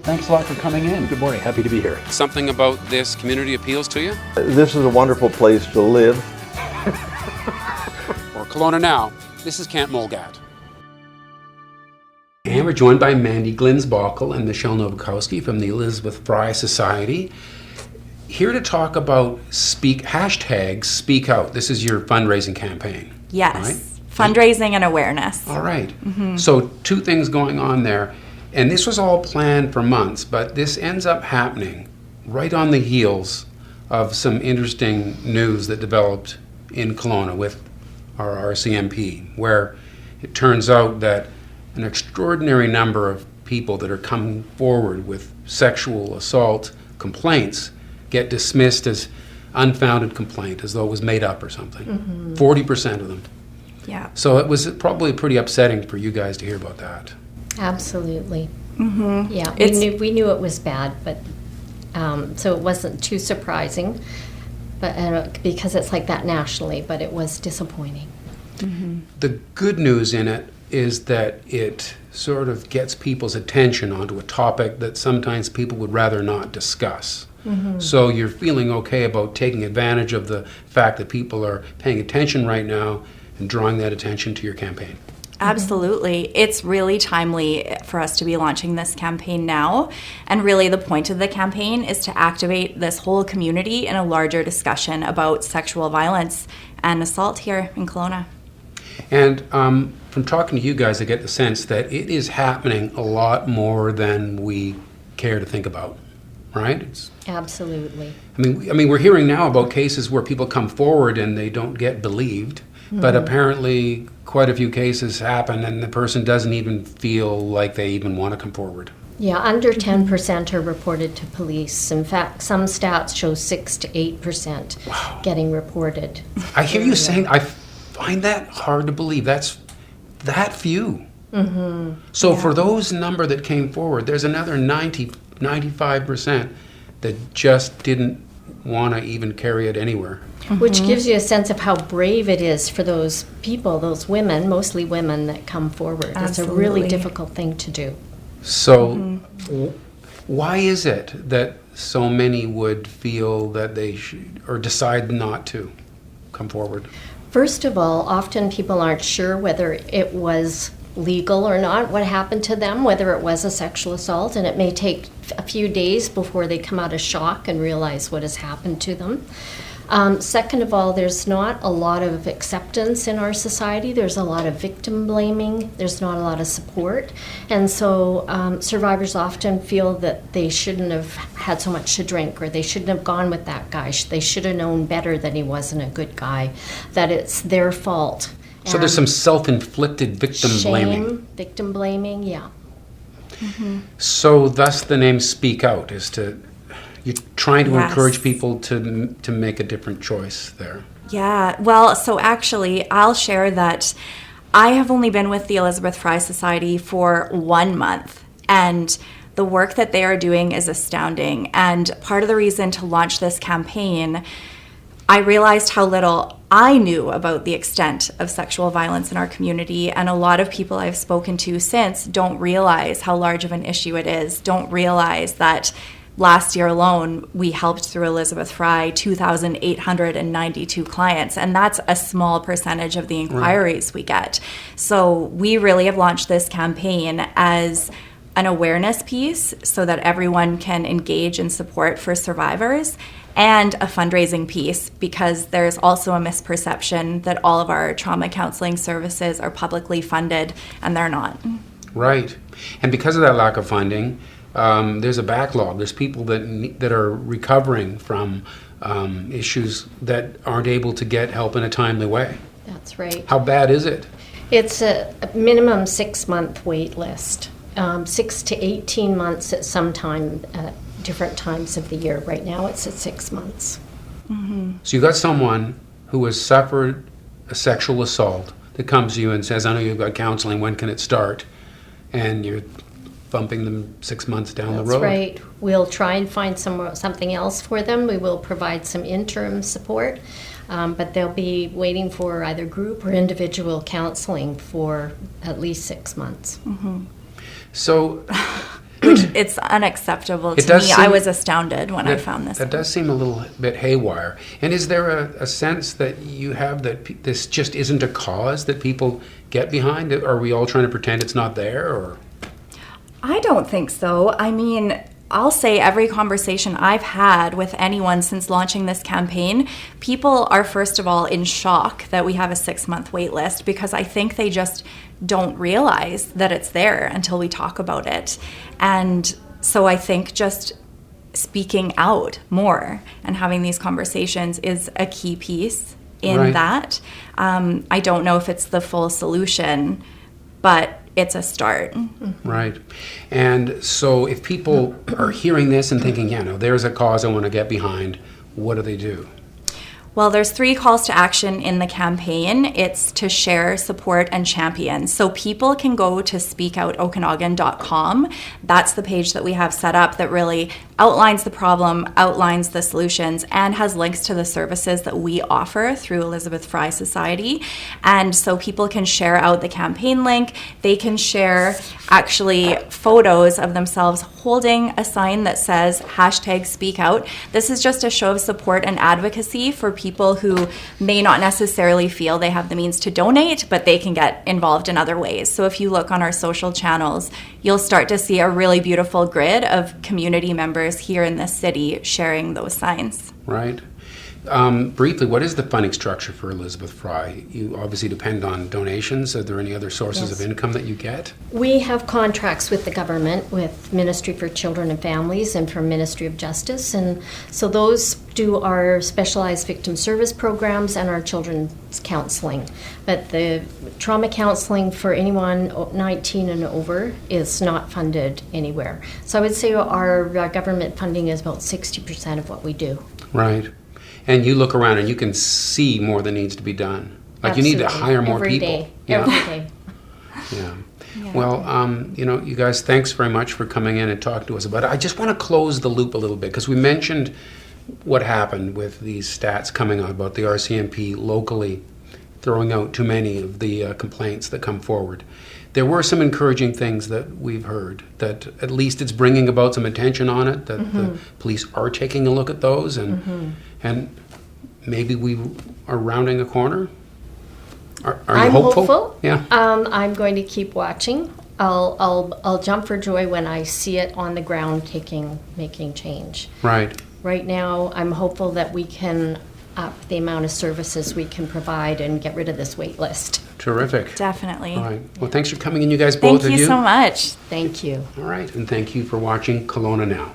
Thanks a lot for coming in. Good morning. Happy to be here. Something about this community appeals to you? This is a wonderful place to live. For Kelowna Now, this is Camp Mulgat. And we're joined by Mandy Glinsbockel and Michelle Nowakowski from the Elizabeth Fry Society, here to talk about hashtag Speak Out. This is your fundraising campaign. Yes, right? Fundraising and awareness. All right. So two things going on there. And this was all planned for months, but this ends up happening right on the heels of some interesting news that developed in Kelowna with our RCMP, where it turns out that an extraordinary number of people that are coming forward with sexual assault complaints get dismissed as unfounded complaint, as though it was made up or something. 40% of them. Yeah. So it was probably pretty upsetting for you guys to hear about that. Absolutely. Mm-hmm. Yeah, we knew it was bad, but so it wasn't too surprising, but because it's like that nationally. But it was disappointing. The good news in it is that it sort of gets people's attention onto a topic that sometimes people would rather not discuss. So you're feeling okay about taking advantage of the fact that people are paying attention right now and drawing that attention to your campaign. Absolutely. It's really timely for us to be launching this campaign now. And really the point of the campaign is to activate this whole community in a larger discussion about sexual violence and assault here in Kelowna. And from talking to you guys, I get the sense that it is happening a lot more than we care to think about, right? Absolutely. I mean, we're hearing now about cases where people come forward and they don't get believed, but apparently quite a few cases happen and the person doesn't even feel like they even want to come forward. Yeah, under 10% are reported to police. In fact, some stats show 6 to 8% getting reported. I hear you saying, I find that hard to believe. That's that few. So for those number that came forward, there's another 95% that just didn't want to even carry it anywhere. Which gives you a sense of how brave it is for those people, those women, mostly women, that come forward. It's a really Absolutely. difficult thing to do. So why is it that so many would feel that they should or decide not to come forward? First of all, often people aren't sure whether it was legal or not, what happened to them, whether it was a sexual assault, and it may take a few days before they come out of shock and realize what has happened to them. Second of all, there's not a lot of acceptance in our society. There's a lot of victim blaming. There's not a lot of support. And so survivors often feel that they shouldn't have had so much to drink, or they shouldn't have gone with that guy. They should have known better that he wasn't a good guy, that it's their fault. So there's some self-inflicted victim blaming. Victim blaming, yeah. So thus the name Speak Out is to, you're trying to Yes. encourage people to make a different choice there. Yeah, well, so actually, I'll share that I have only been with the Elizabeth Fry Society for 1 month, and the work that they are doing is astounding. And part of the reason to launch this campaign, I realized how little I knew about the extent of sexual violence in our community, and a lot of people I've spoken to since don't realize how large of an issue it is, don't realize that last year alone, we helped through Elizabeth Fry 2,892 clients, and that's a small percentage of the inquiries we get. So we really have launched this campaign as an awareness piece so that everyone can engage in support for survivors, and a fundraising piece because there's also a misperception that all of our trauma counseling services are publicly funded, and they're not. Right. And because of that lack of funding, there's a backlog. There's people that are recovering from issues that aren't able to get help in a timely way. That's right. How bad is it? It's a minimum 6-month wait list. 6 to 18 months at some time, at different times of the year. Right now it's at 6 months. So you got someone who has suffered a sexual assault that comes to you and says, I know you've got counseling, when can it start? And you're bumping them 6 months down the road. That's right. We'll try and find something else for them. We will provide some interim support, but they'll be waiting for either group or individual counseling for at least 6 months. So which it's unacceptable It to does me. I seem- was astounded when I That- found this. That does seem a little bit haywire. And is there a sense that you have that this just isn't a cause that people get behind? Are we all trying to pretend it's not there, or? I don't think so. I mean, I'll say every conversation I've had with anyone since launching this campaign, people are first of all in shock that we have a 6-month wait list, because I think they just don't realize that it's there until we talk about it. And so I think just speaking out more and having these conversations is a key piece in Right. that. I don't know if it's the full solution, but it's a start. Right. And so if people are hearing this and thinking, yeah, no, there's a cause I want to get behind, what do they do? Well, there's 3 calls to action in the campaign. It's to share, support, and champion. So people can go to speakoutokanagan.com. That's the page that we have set up that really outlines the problem, outlines the solutions, and has links to the services that we offer through Elizabeth Fry Society. And so people can share out the campaign link. They can share actually photos of themselves holding a sign that says #SpeakOut. This is just a show of support and advocacy for people who may not necessarily feel they have the means to donate, but they can get involved in other ways. So if you look on our social channels, you'll start to see a really beautiful grid of community members here in this city sharing those signs. Right. Briefly, what is the funding structure for Elizabeth Fry? You obviously depend on donations. Are there any other sources of income that you get? We have contracts with the government, with Ministry for Children and Families and for Ministry of Justice, and so those do our specialized victim service programs and our children's counseling. But the trauma counseling for anyone 19 and over is not funded anywhere. So I would say our government funding is about 60% of what we do. Right. And you look around and you can see more that needs to be done. Like you need to Absolutely. hire more Every people. day. Yeah. Every day. Yeah. Well, you guys, thanks very much for coming in and talking to us about it. I just want to close the loop a little bit because we mentioned what happened with these stats coming out about the RCMP locally throwing out too many of the complaints that come forward. There were some encouraging things that we've heard, that at least it's bringing about some attention on it, that the police are taking a look at those, and maybe we are rounding a corner. Are you I'm hopeful. Yeah. I'm going to keep watching. I'll jump for joy when I see it on the ground making change. Right. Right now, I'm hopeful that we can up the amount of services we can provide and get rid of this wait list. Terrific. Definitely. All right. Well, thanks for coming in, you guys, Thank both of you you. so much. Thank you. All right. And thank you for watching Kelowna Now.